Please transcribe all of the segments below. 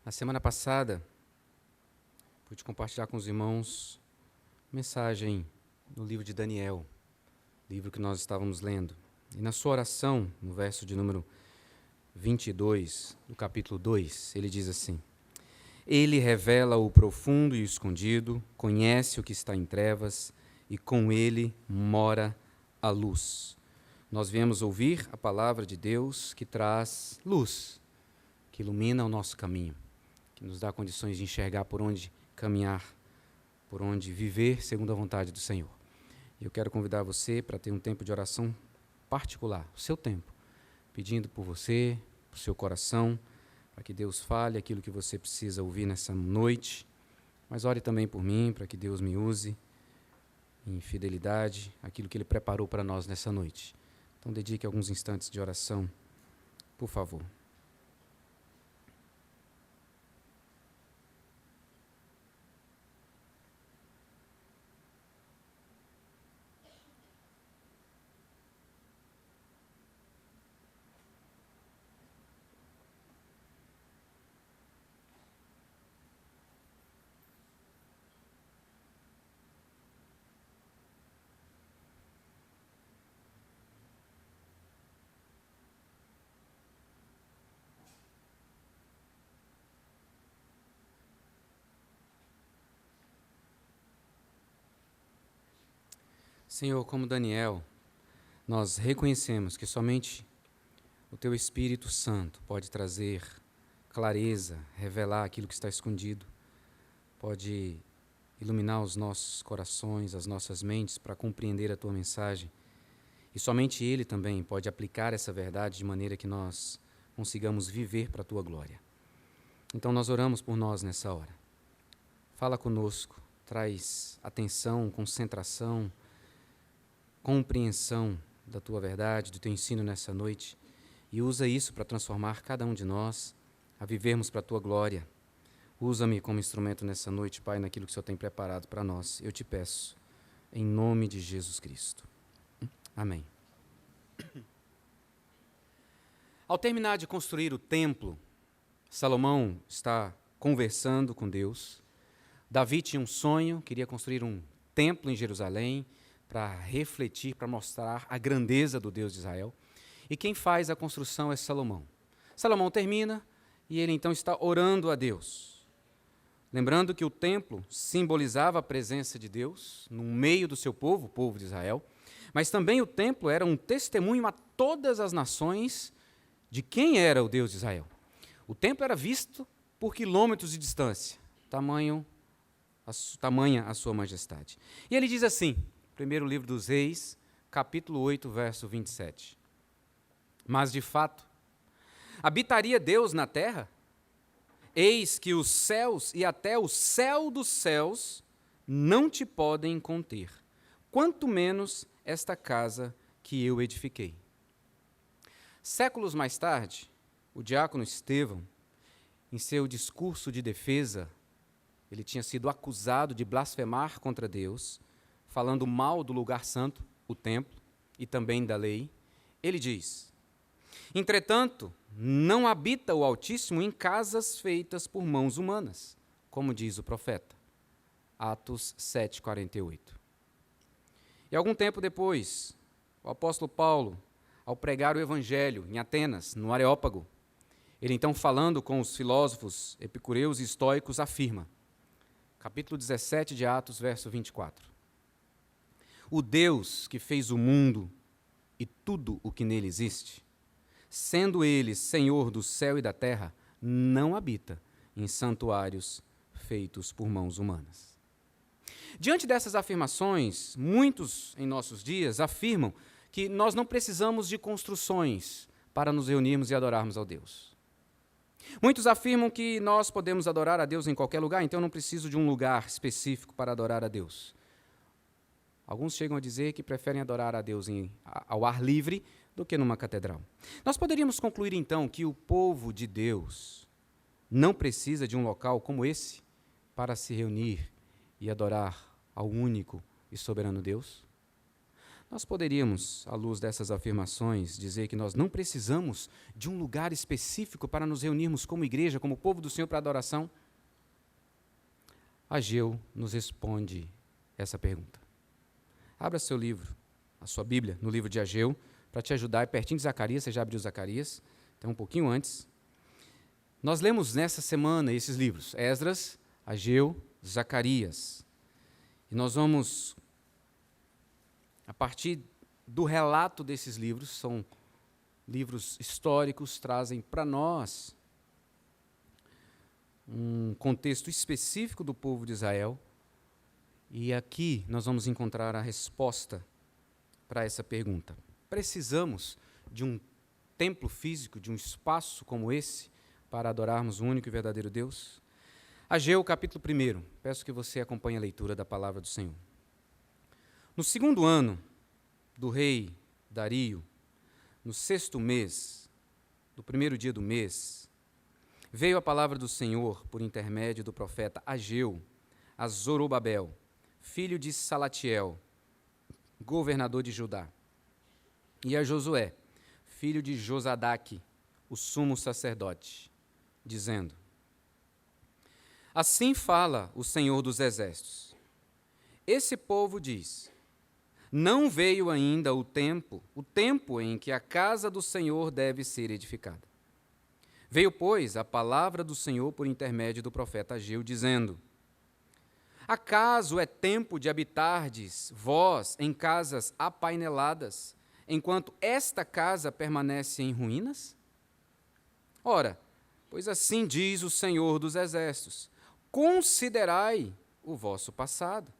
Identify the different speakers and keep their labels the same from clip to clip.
Speaker 1: Na semana passada, pude compartilhar com os irmãos mensagem no livro de Daniel, livro que nós estávamos lendo. E na sua oração, no verso de número 22, do capítulo 2, ele diz assim: Ele revela o profundo e o escondido, conhece o que está em trevas, e com ele mora a luz. Nós viemos ouvir a palavra de Deus que traz luz, que ilumina o nosso caminho, que nos dá condições de enxergar por onde caminhar, por onde viver segundo a vontade do Senhor. E eu quero convidar você para ter um tempo de oração particular, o seu tempo, pedindo por você, por seu coração, para que Deus fale aquilo que você precisa ouvir nessa noite, mas ore também por mim, para que Deus me use em fidelidade, aquilo que Ele preparou para nós nessa noite. Então dedique alguns instantes de oração, por favor. Senhor, como Daniel, nós reconhecemos que somente o Teu Espírito Santo pode trazer clareza, revelar aquilo que está escondido, pode iluminar os nossos corações, as nossas mentes para compreender a Tua mensagem. E somente Ele também pode aplicar essa verdade de maneira que nós consigamos viver para a Tua glória. Então nós oramos por nós nessa hora. Fala conosco, traz atenção, concentração, compreensão da Tua verdade, do Teu ensino nessa noite, e usa isso para transformar cada um de nós a vivermos para a Tua glória. Usa-me como instrumento nessa noite, Pai, naquilo que o Senhor tem preparado para nós. Eu te peço, em nome de Jesus Cristo. Amém. Ao terminar de construir o templo, Salomão está conversando com Deus. Davi tinha um sonho, queria construir um templo em Jerusalém, para refletir, para mostrar a grandeza do Deus de Israel. E quem faz a construção é Salomão. Salomão termina e ele então está orando a Deus. Lembrando que o templo simbolizava a presença de Deus no meio do seu povo, o povo de Israel, mas também o templo era um testemunho a todas as nações de quem era o Deus de Israel. O templo era visto por quilômetros de distância, tamanha a sua majestade. E ele diz assim, primeiro livro dos Reis, capítulo 8, verso 27. Mas, de fato, habitaria Deus na terra? Eis que os céus e até o céu dos céus não te podem conter, quanto menos esta casa que eu edifiquei. Séculos mais tarde, o diácono Estevão, em seu discurso de defesa, ele tinha sido acusado de blasfemar contra Deus, falando mal do lugar santo, o templo, e também da lei, ele diz: Entretanto, não habita o Altíssimo em casas feitas por mãos humanas, como diz o profeta. Atos 7:48. E algum tempo depois, o apóstolo Paulo, ao pregar o evangelho em Atenas, no Areópago, ele então falando com os filósofos epicureus e estoicos, afirma, capítulo 17 de Atos, verso 24. O Deus que fez o mundo e tudo o que nele existe, sendo Ele Senhor do céu e da terra, não habita em santuários feitos por mãos humanas. Diante dessas afirmações, muitos em nossos dias afirmam que nós não precisamos de construções para nos reunirmos e adorarmos ao Deus. Muitos afirmam que nós podemos adorar a Deus em qualquer lugar, então eu não preciso de um lugar específico para adorar a Deus. Alguns chegam a dizer que preferem adorar a Deus ao ar livre do que numa catedral. Nós poderíamos concluir, então, que o povo de Deus não precisa de um local como esse para se reunir e adorar ao único e soberano Deus? Nós poderíamos, à luz dessas afirmações, dizer que nós não precisamos de um lugar específico para nos reunirmos como igreja, como povo do Senhor para adoração? Ageu nos responde essa pergunta. Abra seu livro, a sua Bíblia, no livro de Ageu, para te ajudar, é pertinho de Zacarias, você já abriu Zacarias, então um pouquinho antes. Nós lemos nessa semana esses livros, Esdras, Ageu, Zacarias. E nós vamos, a partir do relato desses livros, são livros históricos, trazem para nós um contexto específico do povo de Israel. E aqui nós vamos encontrar a resposta para essa pergunta. Precisamos de um templo físico, de um espaço como esse, para adorarmos o único e verdadeiro Deus? Ageu, capítulo 1. Peço que você acompanhe a leitura da palavra do Senhor. No 2º ano do rei Dario, no 6º mês, do 1º dia do mês, veio a palavra do Senhor por intermédio do profeta Ageu a Zorobabel, filho de Salatiel, governador de Judá, e a Josué, filho de Josadaque, o sumo sacerdote, dizendo: Assim fala o Senhor dos Exércitos. Esse povo diz: Não veio ainda o tempo em que a casa do Senhor deve ser edificada. Veio, pois, a palavra do Senhor por intermédio do profeta Ageu, dizendo: Acaso é tempo de habitardes vós em casas apaineladas, enquanto esta casa permanece em ruínas? Ora, pois assim diz o Senhor dos Exércitos: Considerai o vosso passado.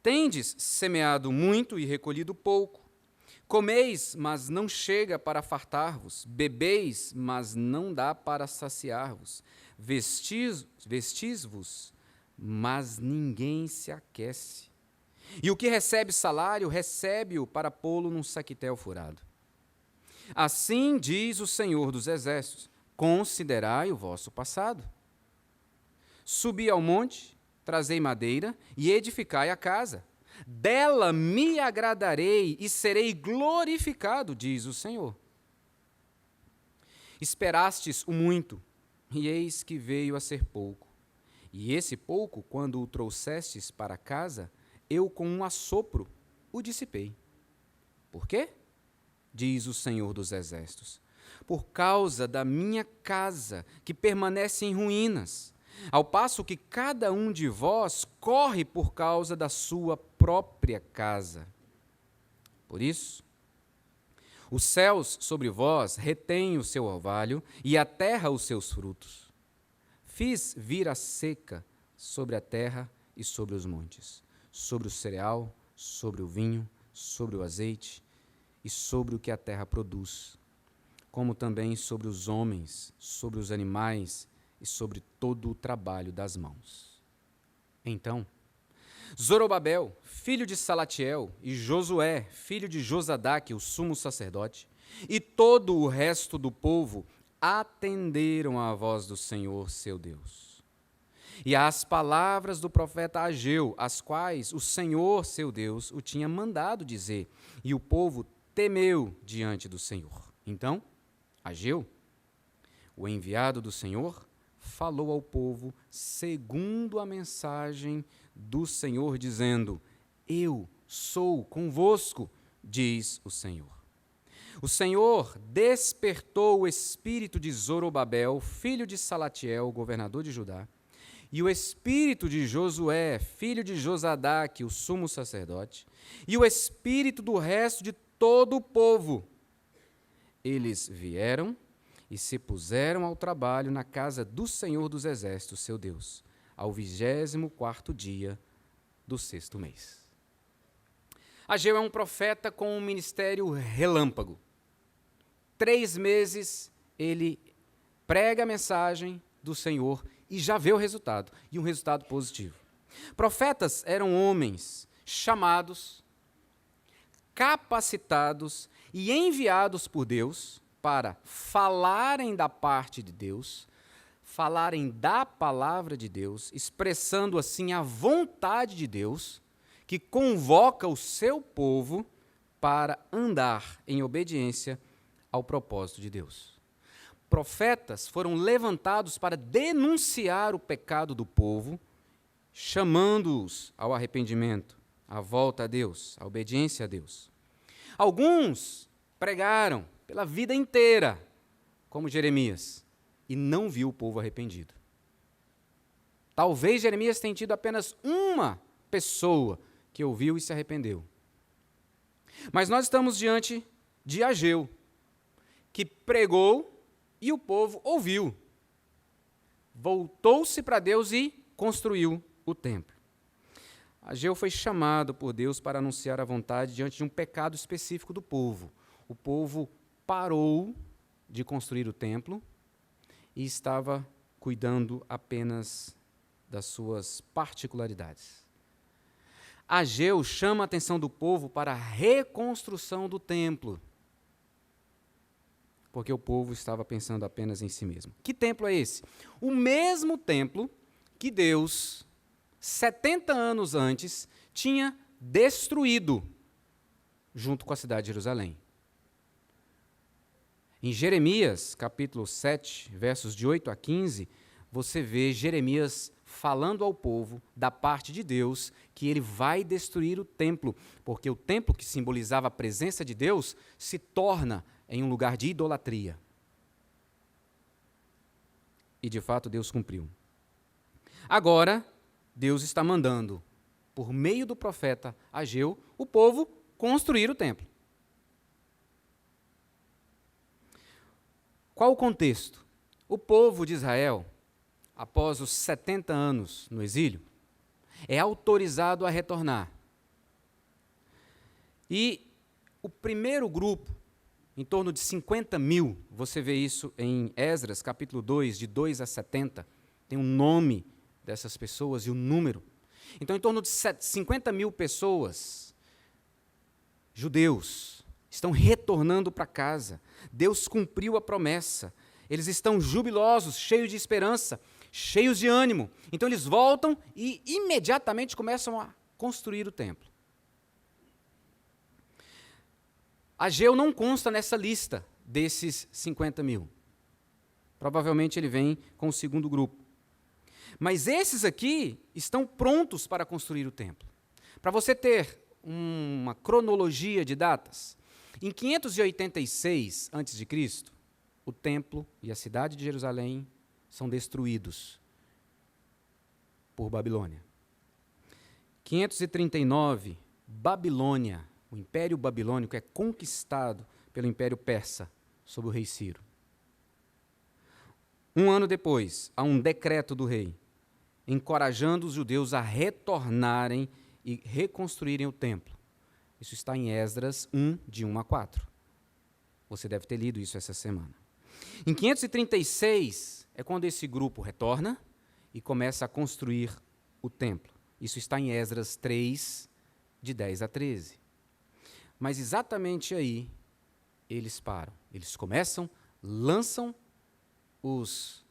Speaker 1: Tendes semeado muito e recolhido pouco. Comeis, mas não chega para fartar-vos. Bebeis, mas não dá para saciar-vos. Vestis-vos, mas ninguém se aquece. E o que recebe salário, recebe-o para pô-lo num saquitel furado. Assim diz o Senhor dos Exércitos: Considerai o vosso passado. Subi ao monte, trazei madeira e edificai a casa. Dela me agradarei e serei glorificado, diz o Senhor. Esperastes o muito, e eis que veio a ser pouco. E esse pouco, quando o trouxestes para casa, eu com um assopro o dissipei. Por quê? Diz o Senhor dos Exércitos: por causa da minha casa, que permanece em ruínas, ao passo que cada um de vós corre por causa da sua própria casa. Por isso, os céus sobre vós retêm o seu orvalho e a terra os seus frutos. Fiz vir a seca sobre a terra e sobre os montes, sobre o cereal, sobre o vinho, sobre o azeite e sobre o que a terra produz, como também sobre os homens, sobre os animais e sobre todo o trabalho das mãos. Então, Zorobabel, filho de Salatiel, e Josué, filho de Josadaque, o sumo sacerdote, e todo o resto do povo atenderam à voz do Senhor, seu Deus, e às palavras do profeta Ageu, as quais o Senhor, seu Deus, o tinha mandado dizer, e o povo temeu diante do Senhor. Então, Ageu, o enviado do Senhor, falou ao povo segundo a mensagem do Senhor, dizendo: Eu sou convosco, diz o Senhor. O Senhor despertou o espírito de Zorobabel, filho de Salatiel, governador de Judá, e o espírito de Josué, filho de Josadaque, o sumo sacerdote, e o espírito do resto de todo o povo. Eles vieram e se puseram ao trabalho na casa do Senhor dos Exércitos, seu Deus, ao 24º dia do 6º mês. Ageu é um profeta com um ministério relâmpago. 3 meses ele prega a mensagem do Senhor e já vê o resultado, e um resultado positivo. Profetas eram homens chamados, capacitados e enviados por Deus para falarem da parte de Deus, falarem da palavra de Deus, expressando assim a vontade de Deus, que convoca o seu povo para andar em obediência ao propósito de Deus. Profetas foram levantados para denunciar o pecado do povo, chamando-os ao arrependimento, à volta a Deus, à obediência a Deus. Alguns pregaram pela vida inteira, como Jeremias, e não viu o povo arrependido. Talvez Jeremias tenha tido apenas uma pessoa que ouviu e se arrependeu. Mas nós estamos diante de Ageu, que pregou e o povo ouviu. Voltou-se para Deus e construiu o templo. Ageu foi chamado por Deus para anunciar a vontade diante de um pecado específico do povo. O povo parou de construir o templo e estava cuidando apenas das suas particularidades. Ageu chama a atenção do povo para a reconstrução do templo, porque o povo estava pensando apenas em si mesmo. Que templo é esse? O mesmo templo que Deus, 70 anos antes, tinha destruído junto com a cidade de Jerusalém. Em Jeremias, capítulo 7, versos de 8 a 15, você vê Jeremias falando ao povo da parte de Deus que ele vai destruir o templo, porque o templo que simbolizava a presença de Deus se torna em um lugar de idolatria. E de fato Deus cumpriu. Agora, Deus está mandando, por meio do profeta Ageu, o povo construir o templo. Qual o contexto? O povo de Israel, após os 70 anos no exílio, é autorizado a retornar. E o primeiro grupo, em torno de 50 mil, você vê isso em Esdras, capítulo 2, de 2 a 70, tem o nome dessas pessoas e o número. Então, em torno de 50 mil pessoas, judeus, estão retornando para casa. Deus cumpriu a promessa. Eles estão jubilosos, cheios de esperança, cheios de ânimo. Então eles voltam e imediatamente começam a construir o templo. Ageu não consta nessa lista desses 50 mil. Provavelmente ele vem com o segundo grupo. Mas esses aqui estão prontos para construir o templo. Para você ter uma cronologia de datas, em 586 a.C., o templo e a cidade de Jerusalém são destruídos por Babilônia. 539, Babilônia, o Império Babilônico é conquistado pelo Império Persa, sob o rei Ciro. Um ano depois, há um decreto do rei, encorajando os judeus a retornarem e reconstruírem o templo. Isso está em Esdras 1, de 1 a 4. Você deve ter lido isso essa semana. Em 536, é quando esse grupo retorna e começa a construir o templo. Isso está em Esdras 3, de 10 a 13. Mas exatamente aí, eles param. Eles começam, lançam os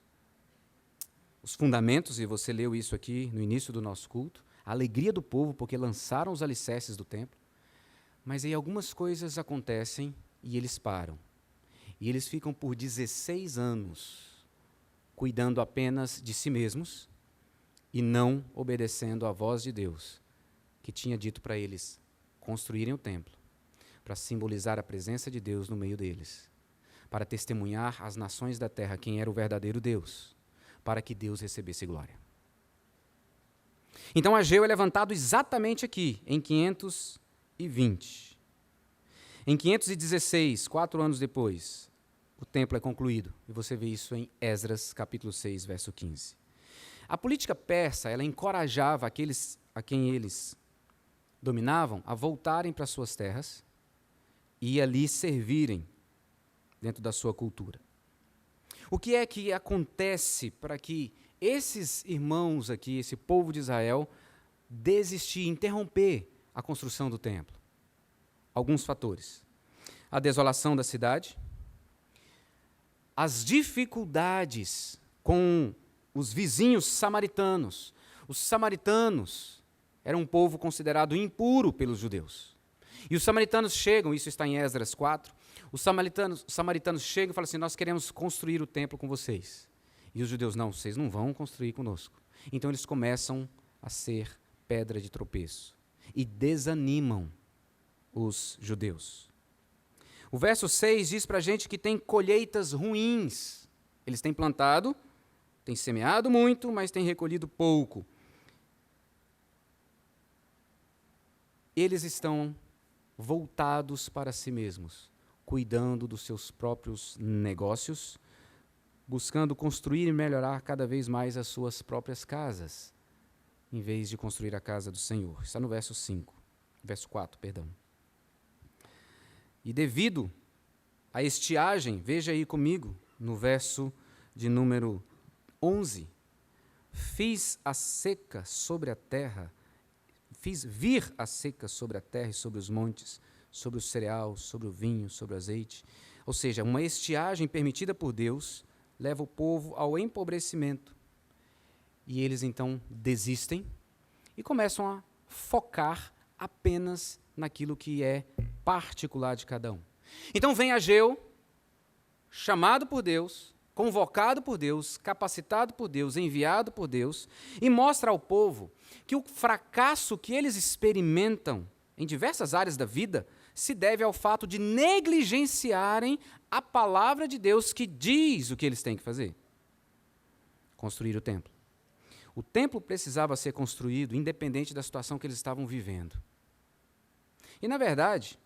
Speaker 1: fundamentos, e você leu isso aqui no início do nosso culto, a alegria do povo, porque lançaram os alicerces do templo. Mas aí algumas coisas acontecem e eles param. E eles ficam por 16 anos cuidando apenas de si mesmos e não obedecendo à voz de Deus, que tinha dito para eles construírem o templo, para simbolizar a presença de Deus no meio deles, para testemunhar às nações da terra quem era o verdadeiro Deus, para que Deus recebesse glória. Então Ageu é levantado exatamente aqui, em 520. Em 516, 4 anos depois, o templo é concluído. E você vê isso em Esdras, capítulo 6, verso 15. A política persa, ela encorajava aqueles a quem eles dominavam a voltarem para suas terras e ali servirem dentro da sua cultura. O que é que acontece para que esses irmãos aqui, esse povo de Israel, desistir, interromper a construção do templo? Alguns fatores. A desolação da cidade, as dificuldades com os vizinhos samaritanos. Os samaritanos eram um povo considerado impuro pelos judeus. E os samaritanos chegam, isso está em Esdras 4, os samaritanos chegam e falam assim, nós queremos construir o templo com vocês. E os judeus, não, vocês não vão construir conosco. Então eles começam a ser pedra de tropeço e desanimam os judeus. O verso 6 diz para a gente que tem colheitas ruins. Eles têm plantado, têm semeado muito, mas têm recolhido pouco. Eles estão voltados para si mesmos, cuidando dos seus próprios negócios, buscando construir e melhorar cada vez mais as suas próprias casas, em vez de construir a casa do Senhor. Está no verso 4, perdão. E devido à estiagem, veja aí comigo, no verso de número 11, fiz vir a seca sobre a terra e sobre os montes, sobre o cereal, sobre o vinho, sobre o azeite. Ou seja, uma estiagem permitida por Deus leva o povo ao empobrecimento. E eles então desistem e começam a focar apenas naquilo que é particular de cada um. Então vem Ageu, chamado por Deus, convocado por Deus, capacitado por Deus, enviado por Deus, e mostra ao povo que o fracasso que eles experimentam em diversas áreas da vida se deve ao fato de negligenciarem a palavra de Deus que diz o que eles têm que fazer. Construir o templo. O templo precisava ser construído independente da situação que eles estavam vivendo. E, na verdade,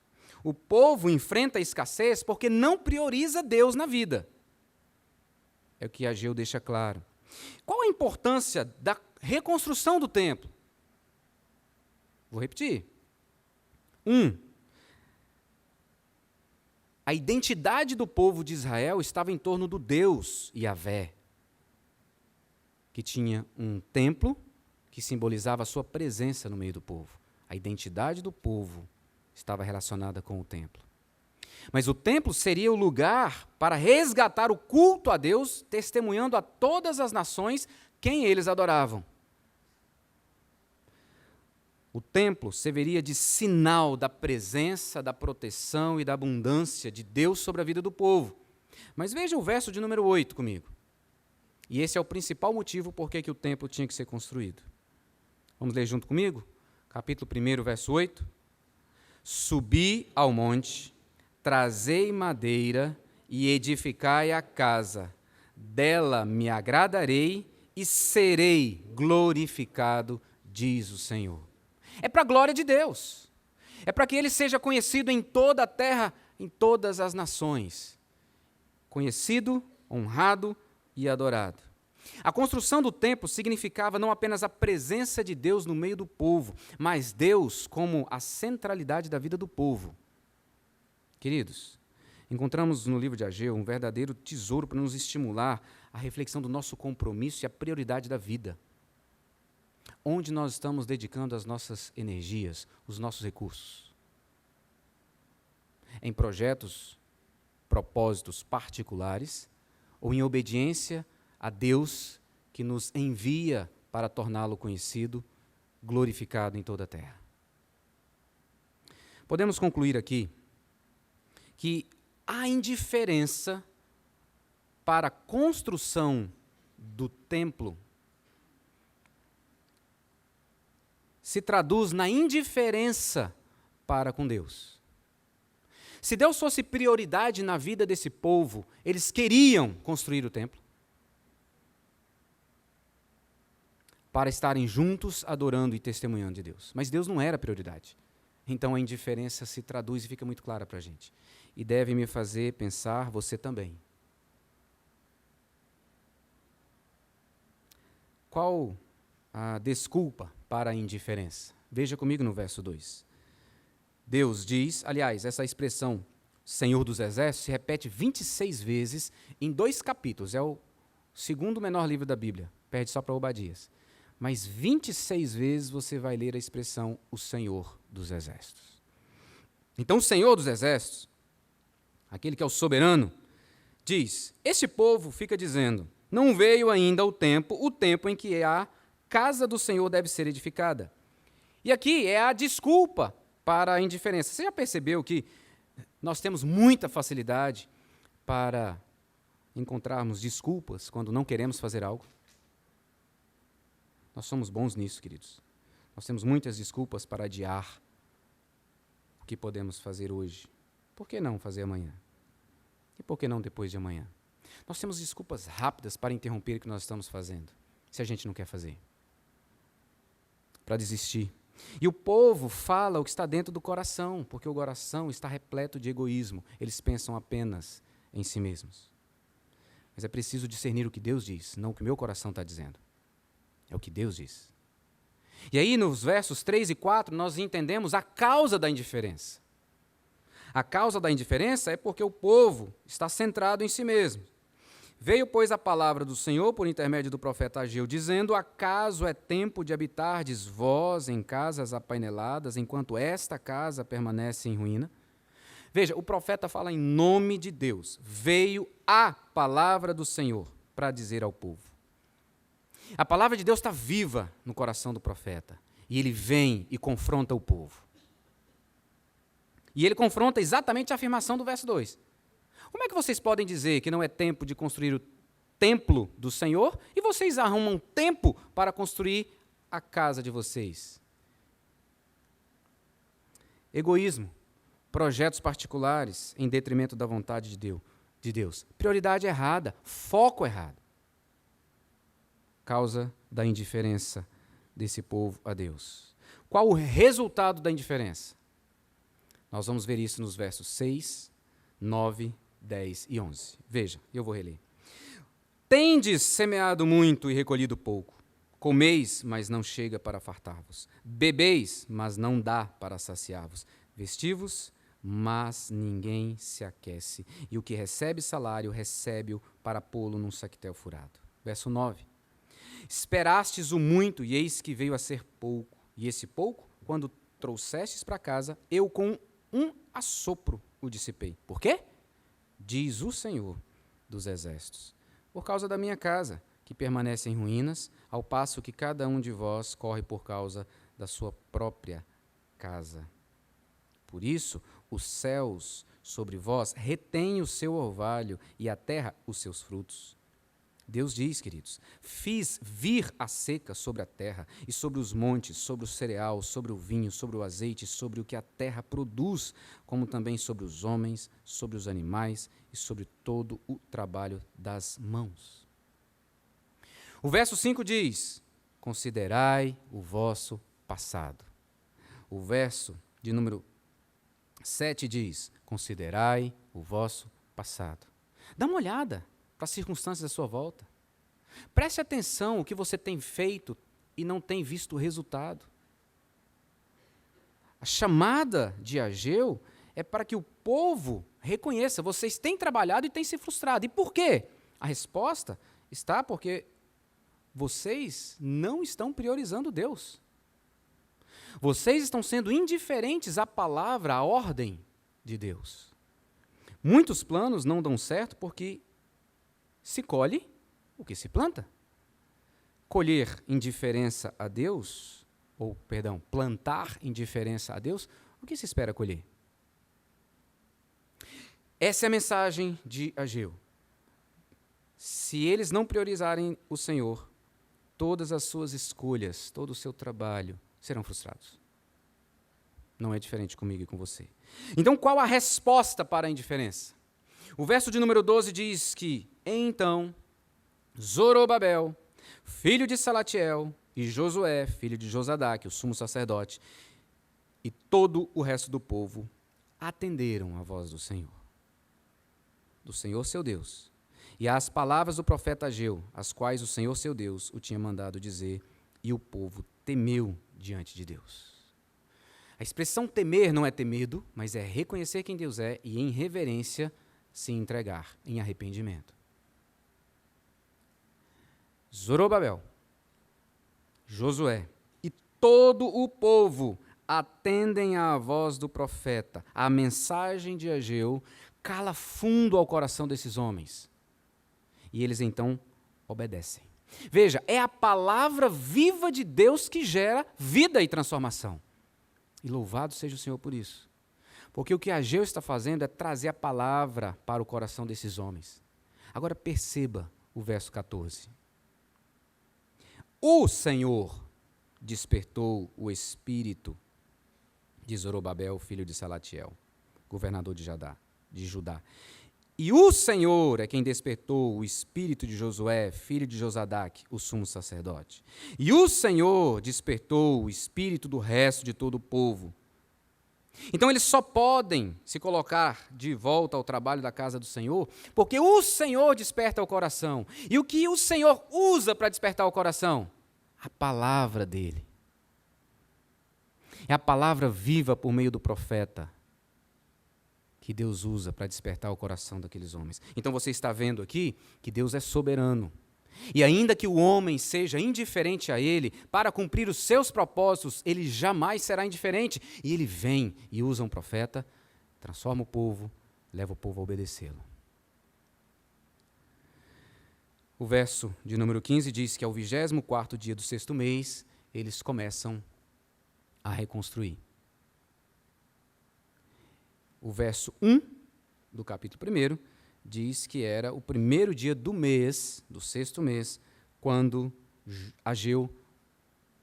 Speaker 1: o povo enfrenta a escassez porque não prioriza Deus na vida. É o que Ageu deixa claro. Qual a importância da reconstrução do templo? Vou repetir. 1. A identidade do povo de Israel estava em torno do Deus Yahvé, que tinha um templo que simbolizava a sua presença no meio do povo. A identidade do povo estava relacionada com o templo. Mas o templo seria o lugar para resgatar o culto a Deus, testemunhando a todas as nações quem eles adoravam. O templo serviria de sinal da presença, da proteção e da abundância de Deus sobre a vida do povo. Mas veja o verso de número 8 comigo. E esse é o principal motivo por que o templo tinha que ser construído. Vamos ler junto comigo? Capítulo 1, verso 8. Subi ao monte, trazei madeira e edificai a casa. Dela me agradarei e serei glorificado, diz o Senhor. É para a glória de Deus. É para que Ele seja conhecido em toda a terra, em todas as nações. Conhecido, honrado e adorado. A construção do templo significava não apenas a presença de Deus no meio do povo, mas Deus como a centralidade da vida do povo. Queridos, encontramos no livro de Ageu um verdadeiro tesouro para nos estimular a reflexão do nosso compromisso e a prioridade da vida. Onde nós estamos dedicando as nossas energias, os nossos recursos? Em projetos, propósitos particulares ou em obediência a Deus que nos envia para torná-lo conhecido, glorificado em toda a terra? Podemos concluir aqui que a indiferença para a construção do templo se traduz na indiferença para com Deus. Se Deus fosse prioridade na vida desse povo, eles queriam construir o templo para estarem juntos adorando e testemunhando de Deus. Mas Deus não era prioridade. Então a indiferença se traduz e fica muito clara para a gente. E deve me fazer pensar, você também. Qual a desculpa para a indiferença? Veja comigo no verso 2. Deus diz, aliás, essa expressão Senhor dos Exércitos se repete 26 vezes em 2 capítulos. É o segundo menor livro da Bíblia. Perde só para Obadias. Mas 26 vezes você vai ler a expressão o Senhor dos Exércitos. Então o Senhor dos Exércitos, aquele que é o soberano, diz, este povo fica dizendo, não veio ainda o tempo em que a casa do Senhor deve ser edificada. E aqui é a desculpa para a indiferença. Você já percebeu que nós temos muita facilidade para encontrarmos desculpas quando não queremos fazer algo? Nós somos bons nisso, queridos. Nós temos muitas desculpas para adiar o que podemos fazer hoje. Por que não fazer amanhã? E por que não depois de amanhã? Nós temos desculpas rápidas para interromper o que nós estamos fazendo, se a gente não quer fazer. Para desistir. E o povo fala o que está dentro do coração, porque o coração está repleto de egoísmo. Eles pensam apenas em si mesmos. Mas é preciso discernir o que Deus diz, não o que o meu coração está dizendo. É o que Deus diz. E aí, nos versos 3 e 4, nós entendemos a causa da indiferença. A causa da indiferença é porque o povo está centrado em si mesmo. Veio, pois, a palavra do Senhor por intermédio do profeta Ageu, dizendo: acaso é tempo de habitardes vós em casas apaineladas, enquanto esta casa permanece em ruína? Veja, o profeta fala em nome de Deus. Veio a palavra do Senhor para dizer ao povo. A palavra de Deus está viva no coração do profeta. E ele vem e confronta o povo. E ele confronta exatamente a afirmação do verso 2. Como é que vocês podem dizer que não é tempo de construir o templo do Senhor e vocês arrumam tempo para construir a casa de vocês? Egoísmo, projetos particulares em detrimento da vontade de Deus. Prioridade errada, foco errado. Causa da indiferença desse povo a Deus. Qual o resultado da indiferença? Nós vamos ver isso nos versos 6, 9, 10 e 11. Veja, eu vou reler. Tendes semeado muito e recolhido pouco. Comeis, mas não chega para fartar-vos. Bebeis, mas não dá para saciar-vos. Vestivos, mas ninguém se aquece. E o que recebe salário, recebe-o para pô-lo num saquetel furado. Verso 9. Esperastes o muito, e eis que veio a ser pouco. E esse pouco, quando trouxestes para casa, eu com um assopro o dissipei. Por quê? Diz o Senhor dos Exércitos. Por causa da minha casa, que permanece em ruínas, ao passo que cada um de vós corre por causa da sua própria casa. Por isso, os céus sobre vós retêm o seu orvalho e a terra os seus frutos. Deus diz, queridos, fiz vir a seca sobre a terra e sobre os montes, sobre o cereal, sobre o vinho, sobre o azeite, sobre o que a terra produz, como também sobre os homens, sobre os animais e sobre todo o trabalho das mãos. O verso 5 diz: considerai o vosso passado. O verso de número 7 diz: considerai o vosso passado. Dá uma olhada para as circunstâncias à sua volta. Preste atenção o que você tem feito e não tem visto o resultado. A chamada de Ageu é para que o povo reconheça: vocês têm trabalhado e têm se frustrado. E por quê? A resposta está porque vocês não estão priorizando Deus. Vocês estão sendo indiferentes à palavra, à ordem de Deus. Muitos planos não dão certo porque se colhe o que se planta. Colher indiferença a Deus, plantar indiferença a Deus, o que se espera colher? Essa é a mensagem de Ageu. Se eles não priorizarem o Senhor, todas as suas escolhas, todo o seu trabalho serão frustrados. Não é diferente comigo e com você. Então, qual a resposta para a indiferença? O verso de número 12 diz que, então, Zorobabel, filho de Salatiel, e Josué, filho de Josadaque, o sumo sacerdote, e todo o resto do povo atenderam à voz do Senhor seu Deus, e às palavras do profeta Ageu, as quais o Senhor seu Deus o tinha mandado dizer, e o povo temeu diante de Deus. A expressão temer não é ter medo, mas é reconhecer quem Deus é e, em reverência, se entregar em arrependimento. Zorobabel, Josué e todo o povo atendem à voz do profeta. A mensagem de Ageu cala fundo ao coração desses homens. E eles então obedecem. Veja, é a palavra viva de Deus que gera vida e transformação. E louvado seja o Senhor por isso. Porque o que Ageu está fazendo é trazer a palavra para o coração desses homens. Agora perceba o verso 14. O Senhor despertou o espírito de Zorobabel, filho de Salatiel, governador de Judá. E o Senhor é quem despertou o espírito de Josué, filho de Josadaque, o sumo sacerdote. E o Senhor despertou o espírito do resto de todo o povo. Então eles só podem se colocar de volta ao trabalho da casa do Senhor, porque o Senhor desperta o coração. E o que o Senhor usa para despertar o coração? A palavra dele. É a palavra viva por meio do profeta que Deus usa para despertar o coração daqueles homens. Então você está vendo aqui que Deus é soberano. E ainda que o homem seja indiferente a ele, para cumprir os seus propósitos, ele jamais será indiferente. E ele vem e usa um profeta, transforma o povo, leva o povo a obedecê-lo. O verso de número 15 diz que ao 24º dia do 6º mês, eles começam a reconstruir. O verso 1 do capítulo 1 diz que era o primeiro dia do mês, do 6º mês, quando Ageu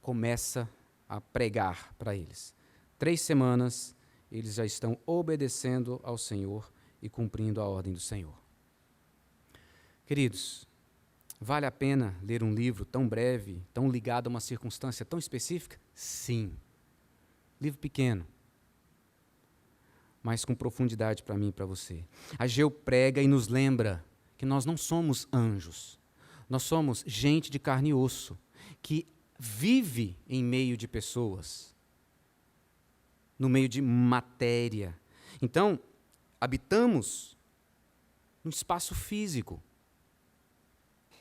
Speaker 1: começa a pregar para eles. 3 semanas, eles já estão obedecendo ao Senhor e cumprindo a ordem do Senhor. Queridos, vale a pena ler um livro tão breve, tão ligado a uma circunstância tão específica? Sim. Livro pequeno, mas com profundidade para mim e para você. Ageu prega e nos lembra que nós não somos anjos. Nós somos gente de carne e osso, que vive em meio de pessoas, no meio de matéria. Então, habitamos um espaço físico.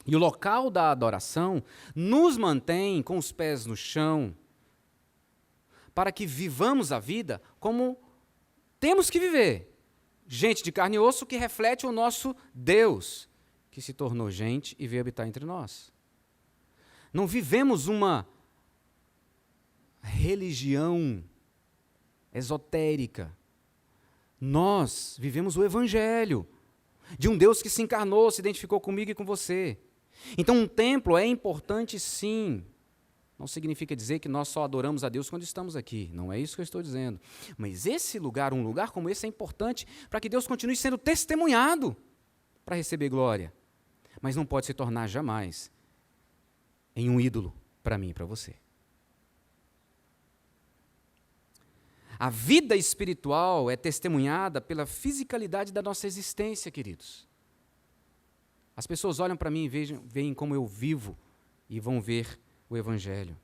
Speaker 1: E o local da adoração nos mantém com os pés no chão, para que vivamos a vida como temos que viver. Gente de carne e osso que reflete o nosso Deus, que se tornou gente e veio habitar entre nós. Não vivemos uma religião esotérica. Nós vivemos o Evangelho de um Deus que se encarnou, se identificou comigo e com você. Então um templo é importante sim. Não significa dizer que nós só adoramos a Deus quando estamos aqui. Não é isso que eu estou dizendo. Mas esse lugar, um lugar como esse, é importante para que Deus continue sendo testemunhado para receber glória. Mas não pode se tornar jamais em um ídolo para mim e para você. A vida espiritual é testemunhada pela fisicalidade da nossa existência, queridos. As pessoas olham para mim e veem como eu vivo e vão ver o Evangelho.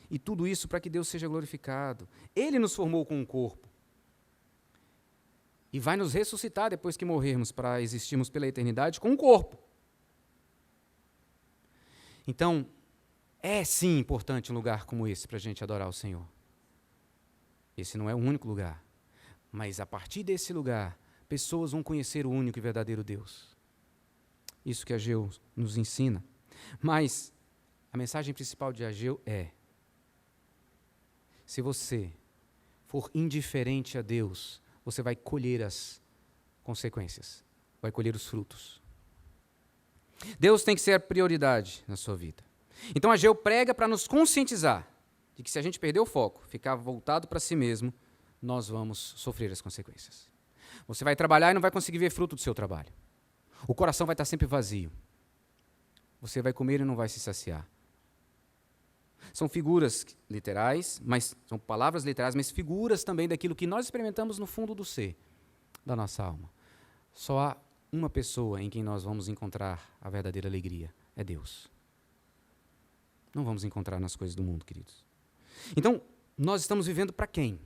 Speaker 1: E tudo isso para que Deus seja glorificado. Ele nos formou com um corpo. E vai nos ressuscitar depois que morrermos para existirmos pela eternidade com um corpo. Então, é sim importante um lugar como esse para a gente adorar o Senhor. Esse não é o único lugar. Mas a partir desse lugar, pessoas vão conhecer o único e verdadeiro Deus. Isso que Ageu nos ensina. Mas a mensagem principal de Ageu é: se você for indiferente a Deus, você vai colher as consequências, vai colher os frutos. Deus tem que ser a prioridade na sua vida. Então Ageu prega para nos conscientizar de que se a gente perder o foco, ficar voltado para si mesmo, nós vamos sofrer as consequências. Você vai trabalhar e não vai conseguir ver fruto do seu trabalho. O coração vai estar sempre vazio. Você vai comer e não vai se saciar. São figuras literais, mas são palavras literais, mas figuras também daquilo que nós experimentamos no fundo do ser, da nossa alma. Só há uma pessoa em quem nós vamos encontrar a verdadeira alegria, é Deus. Não vamos encontrar nas coisas do mundo, queridos. Então, nós estamos vivendo para quem?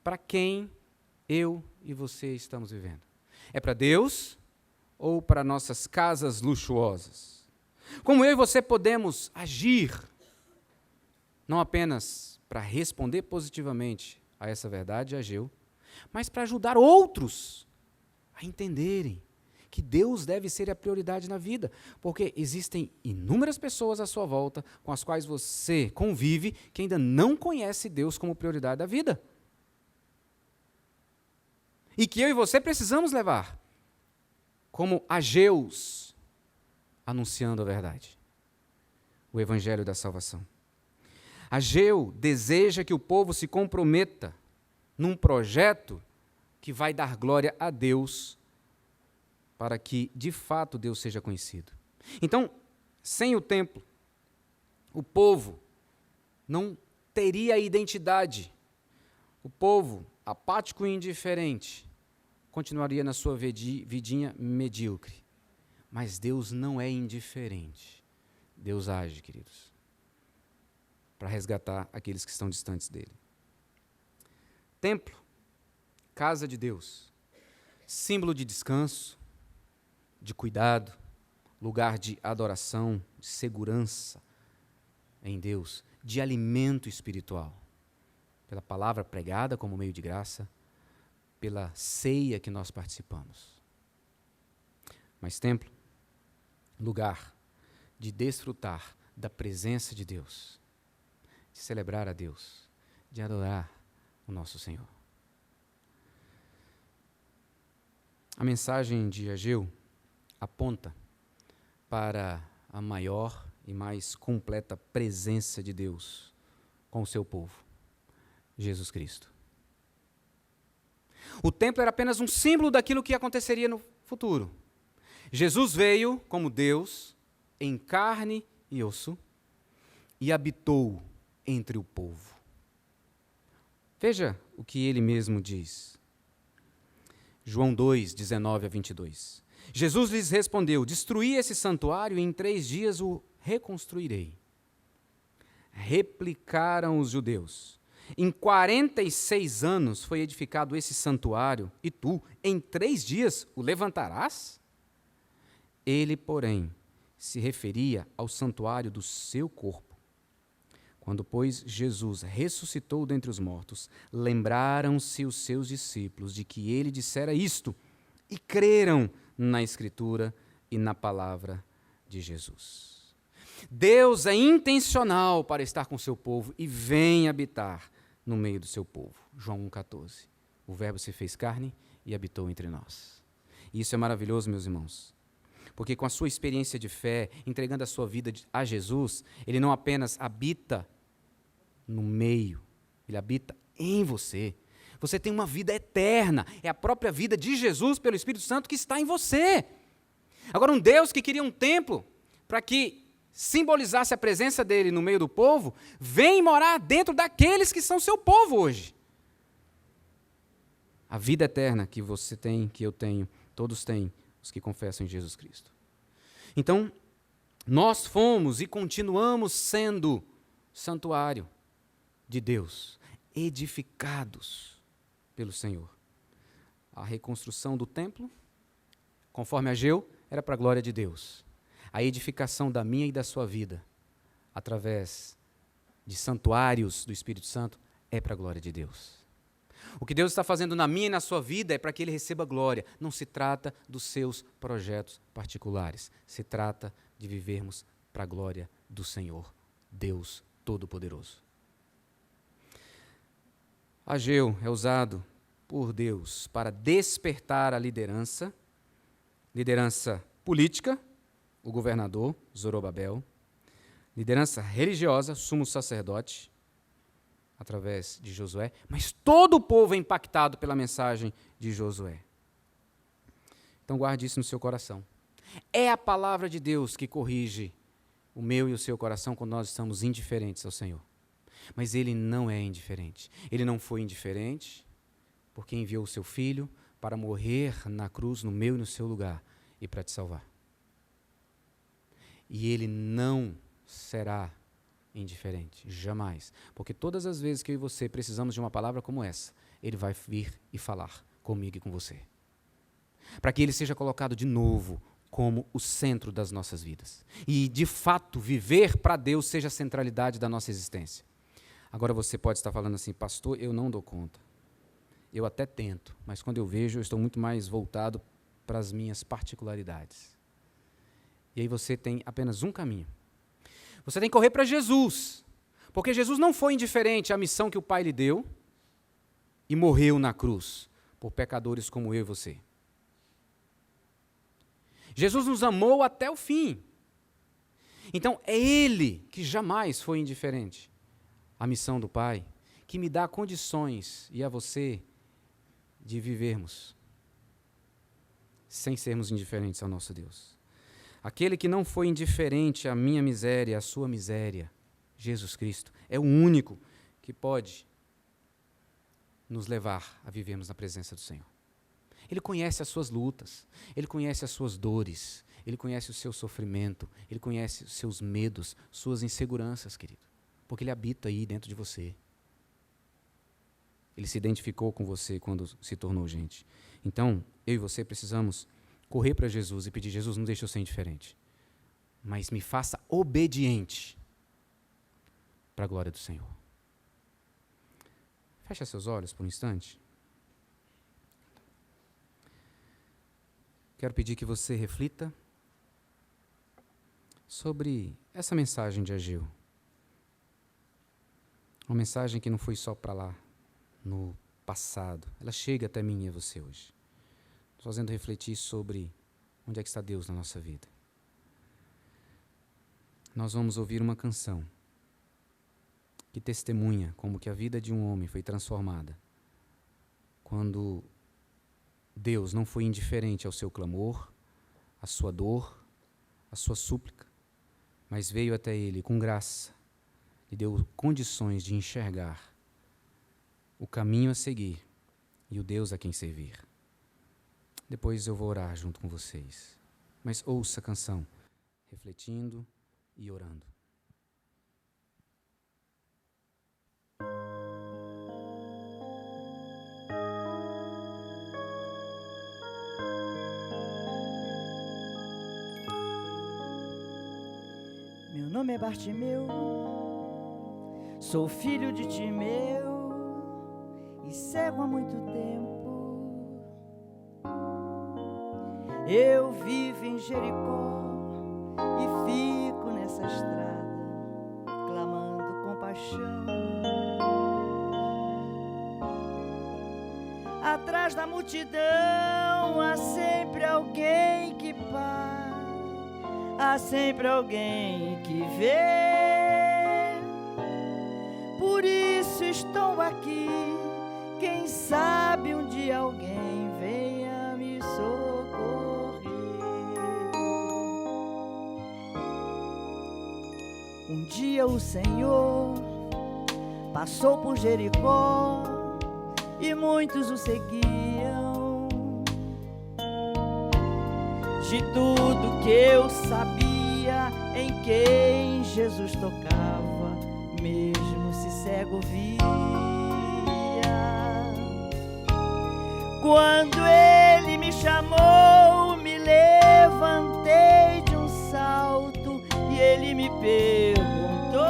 Speaker 1: Para quem eu e você estamos vivendo? É para Deus ou para nossas casas luxuosas? Como eu e você podemos agir, não apenas para responder positivamente a essa verdade, Ageu, mas para ajudar outros a entenderem que Deus deve ser a prioridade na vida, porque existem inúmeras pessoas à sua volta com as quais você convive que ainda não conhece Deus como prioridade da vida. E que eu e você precisamos levar como Ageus, anunciando a verdade, o evangelho da salvação. Ageu deseja que o povo se comprometa num projeto que vai dar glória a Deus, para que, de fato, Deus seja conhecido. Então, sem o templo, o povo não teria identidade. O povo, apático e indiferente, continuaria na sua vidinha medíocre. Mas Deus não é indiferente. Deus age, queridos, para resgatar aqueles que estão distantes dele. Templo, casa de Deus, símbolo de descanso, de cuidado, lugar de adoração, de segurança em Deus, de alimento espiritual, pela palavra pregada como meio de graça, pela ceia que nós participamos. Mas templo, lugar de desfrutar da presença de Deus, de celebrar a Deus, de adorar o nosso Senhor. A mensagem de Ageu aponta para a maior e mais completa presença de Deus com o seu povo, Jesus Cristo. O templo era apenas um símbolo daquilo que aconteceria no futuro. Jesus veio como Deus, em carne e osso, e habitou entre o povo. Veja o que ele mesmo diz. João 2, 19 a 22. Jesus lhes respondeu: destruí esse santuário e em 3 dias o reconstruirei. Replicaram os judeus: em 46 anos foi edificado esse santuário, e tu, em 3 dias, o levantarás? Ele, porém, se referia ao santuário do seu corpo. Quando, pois, Jesus ressuscitou dentre os mortos, lembraram-se os seus discípulos de que ele dissera isto, e creram na Escritura e na palavra de Jesus. Deus é intencional para estar com o seu povo e vem habitar no meio do seu povo. João 1,14. O Verbo se fez carne e habitou entre nós. E isso é maravilhoso, meus irmãos, porque com a sua experiência de fé, entregando a sua vida a Jesus, ele não apenas habita no meio, ele habita em você. Você tem uma vida eterna, é a própria vida de Jesus pelo Espírito Santo que está em você. Agora, um Deus que queria um templo para que simbolizasse a presença dele no meio do povo, vem morar dentro daqueles que são seu povo hoje. A vida eterna que você tem, que eu tenho, todos têm, os que confessam em Jesus Cristo. Então, nós fomos e continuamos sendo santuário de Deus, edificados pelo Senhor. A reconstrução do templo, conforme Ageu, era para a glória de Deus. A edificação da minha e da sua vida, através de santuários do Espírito Santo, é para a glória de Deus. O que Deus está fazendo na minha e na sua vida é para que Ele receba glória. Não se trata dos seus projetos particulares. Se trata de vivermos para a glória do Senhor, Deus Todo-Poderoso. Ageu é usado por Deus para despertar a liderança política, o governador, Zorobabel, liderança religiosa, sumo sacerdote, através de Josué, mas todo o povo é impactado pela mensagem de Josué. Então guarde isso no seu coração. É a palavra de Deus que corrige o meu e o seu coração quando nós estamos indiferentes ao Senhor. Mas Ele não é indiferente. Ele não foi indiferente porque enviou o seu Filho para morrer na cruz no meu e no seu lugar e para te salvar. E Ele não será indiferente, jamais. Porque todas as vezes que eu e você precisamos de uma palavra como essa, Ele vai vir e falar comigo e com você. Para que Ele seja colocado de novo como o centro das nossas vidas. E, de fato, viver para Deus seja a centralidade da nossa existência. Agora você pode estar falando assim: pastor, eu não dou conta. Eu até tento, mas quando eu vejo, eu estou muito mais voltado para as minhas particularidades. E aí você tem apenas um caminho. Você tem que correr para Jesus, porque Jesus não foi indiferente à missão que o Pai lhe deu e morreu na cruz por pecadores como eu e você. Jesus nos amou até o fim. Então, é Ele que jamais foi indiferente à missão do Pai, que me dá condições, e a você, de vivermos sem sermos indiferentes ao nosso Deus. Aquele que não foi indiferente à minha miséria, à sua miséria, Jesus Cristo, é o único que pode nos levar a vivermos na presença do Senhor. Ele conhece as suas lutas, Ele conhece as suas dores, Ele conhece o seu sofrimento, Ele conhece os seus medos, suas inseguranças, querido, porque Ele habita aí dentro de você. Ele se identificou com você quando se tornou gente. Então, eu e você precisamos correr para Jesus e pedir: Jesus, não deixe eu ser indiferente, mas me faça obediente para a glória do Senhor. Feche seus olhos por um instante. Quero pedir que você reflita sobre essa mensagem de Ageu. Uma mensagem que não foi só para lá, no passado. Ela chega até mim e a você hoje. Estou fazendo refletir sobre onde é que está Deus na nossa vida. Nós vamos ouvir uma canção que testemunha como que a vida de um homem foi transformada quando Deus não foi indiferente ao seu clamor, à sua dor, à sua súplica, mas veio até ele com graça e deu condições de enxergar o caminho a seguir e o Deus a quem servir. Depois eu vou orar junto com vocês. Mas ouça a canção, refletindo e orando.
Speaker 2: Meu nome é Bartimeu, sou filho de Timeu e cego há muito tempo. Eu vivo em Jericó e fico nessa estrada, clamando compaixão. Atrás da multidão há sempre alguém que para, há sempre alguém que vê. Por isso estou aqui, quem sabe um dia alguém venha me socorrer. Um dia o Senhor passou por Jericó e muitos o seguiam. De tudo que eu sabia, em quem Jesus tocava, mesmo se cego via. Quando ele me chamou, me levantei de um salto e ele me perguntou: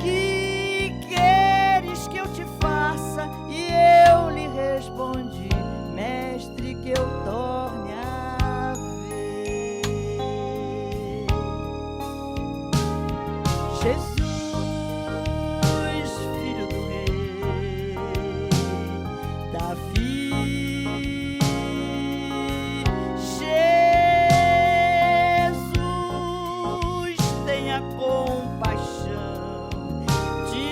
Speaker 2: que queres que eu te faça? E eu lhe respondi: mestre, que eu torne a ver. Jesus, filho do rei Davi, Jesus, tenha compaixão de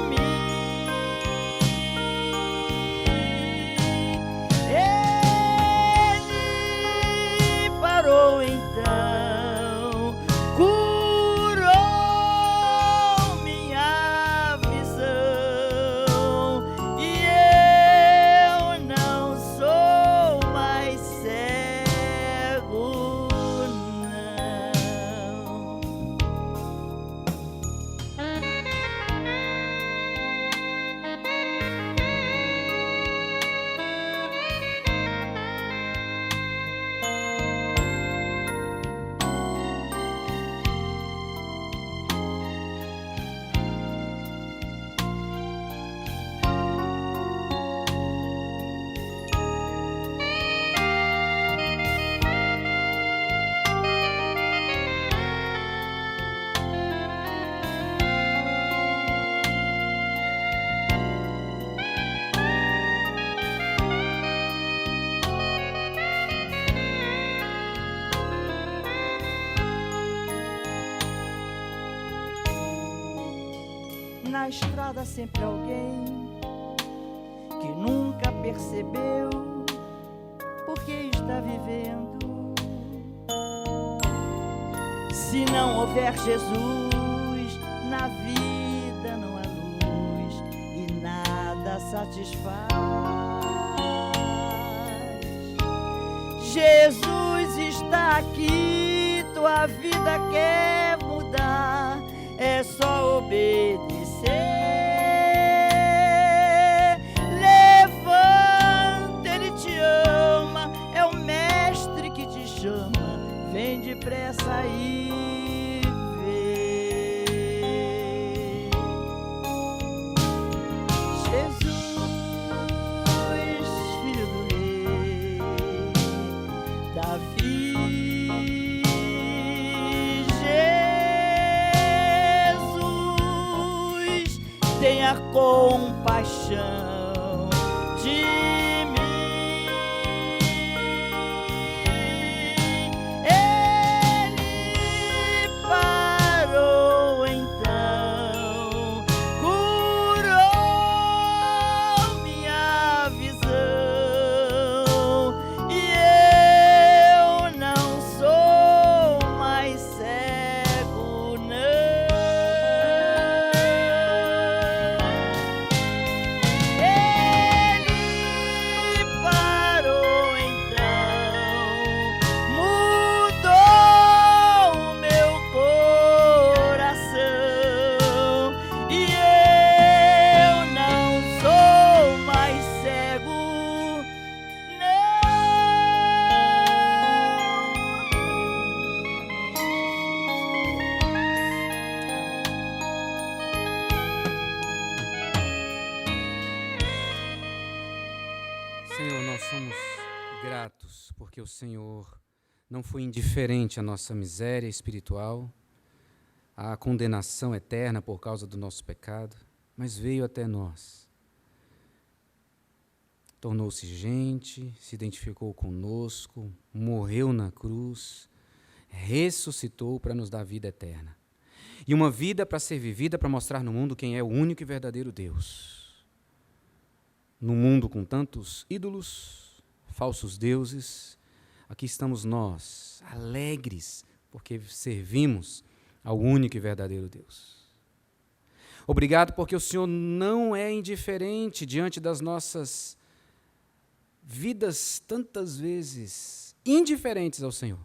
Speaker 2: mim. Ele parou então, curou minha visão, e eu não sou mais cego, não. na estrada sempre alguém que nunca percebeu porque está vivendo. Se não houver Jesus, na vida não há luz e nada satisfaz. Jesus está aqui, tua vida quer mudar, é só obedecer. Levanta, Ele te ama, é o Mestre que te chama, vem depressa e vê. Jesus, Filho do Rei Davi, Jesus, tenha compaixão de mim. Ele parou então, curou minha visão e eu não sou mais cego, não. Ele parou então, mudou o meu coração e eu não sou mais cego,
Speaker 1: Senhor, nós somos gratos porque o Senhor não foi indiferente à nossa miséria espiritual, à condenação eterna por causa do nosso pecado, mas veio até nós. Tornou-se gente, se identificou conosco, morreu na cruz, ressuscitou para nos dar vida eterna. E uma vida para ser vivida, para mostrar no mundo quem é o único e verdadeiro Deus. No mundo com tantos ídolos, falsos deuses, aqui estamos nós, alegres, porque servimos ao único e verdadeiro Deus. Obrigado porque o Senhor não é indiferente diante das nossas vidas, tantas vezes indiferentes ao Senhor.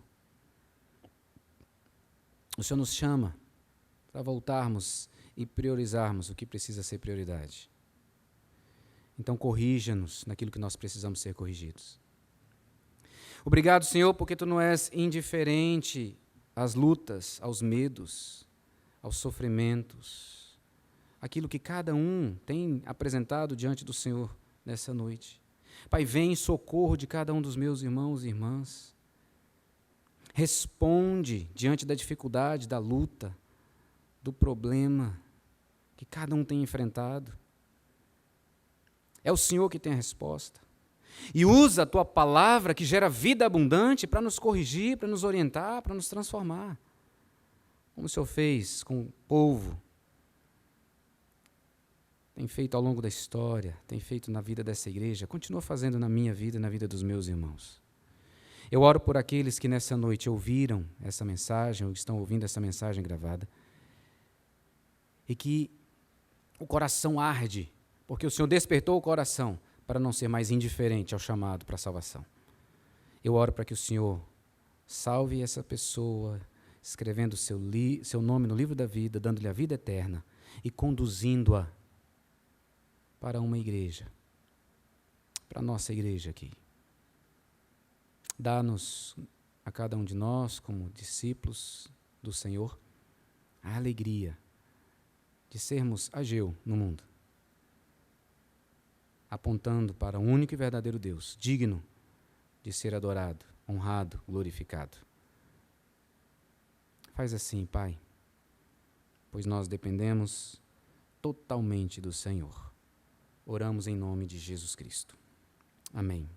Speaker 1: O Senhor nos chama para voltarmos e priorizarmos o que precisa ser prioridade. Então corrija-nos naquilo que nós precisamos ser corrigidos. Obrigado, Senhor, porque Tu não és indiferente às lutas, aos medos, aos sofrimentos, aquilo que cada um tem apresentado diante do Senhor nessa noite. Pai, vem em socorro de cada um dos meus irmãos e irmãs. Responde diante da dificuldade, da luta, do problema que cada um tem enfrentado. É o Senhor que tem a resposta. E usa a Tua palavra que gera vida abundante para nos corrigir, para nos orientar, para nos transformar. Como o Senhor fez com o povo, tem feito ao longo da história, tem feito na vida dessa igreja, continua fazendo na minha vida e na vida dos meus irmãos. Eu oro por aqueles que nessa noite ouviram essa mensagem, ou estão ouvindo essa mensagem gravada, e que o coração arde, porque o Senhor despertou o coração para não ser mais indiferente ao chamado para a salvação. Eu oro para que o Senhor salve essa pessoa, escrevendo seu nome no livro da vida, dando-lhe a vida eterna e conduzindo-a para uma igreja, para a nossa igreja aqui. Dá-nos, a cada um de nós, como discípulos do Senhor, a alegria de sermos Ageu no mundo, apontando para o único e verdadeiro Deus, digno de ser adorado, honrado, glorificado. Faz assim, Pai, pois nós dependemos totalmente do Senhor. Oramos em nome de Jesus Cristo. Amém.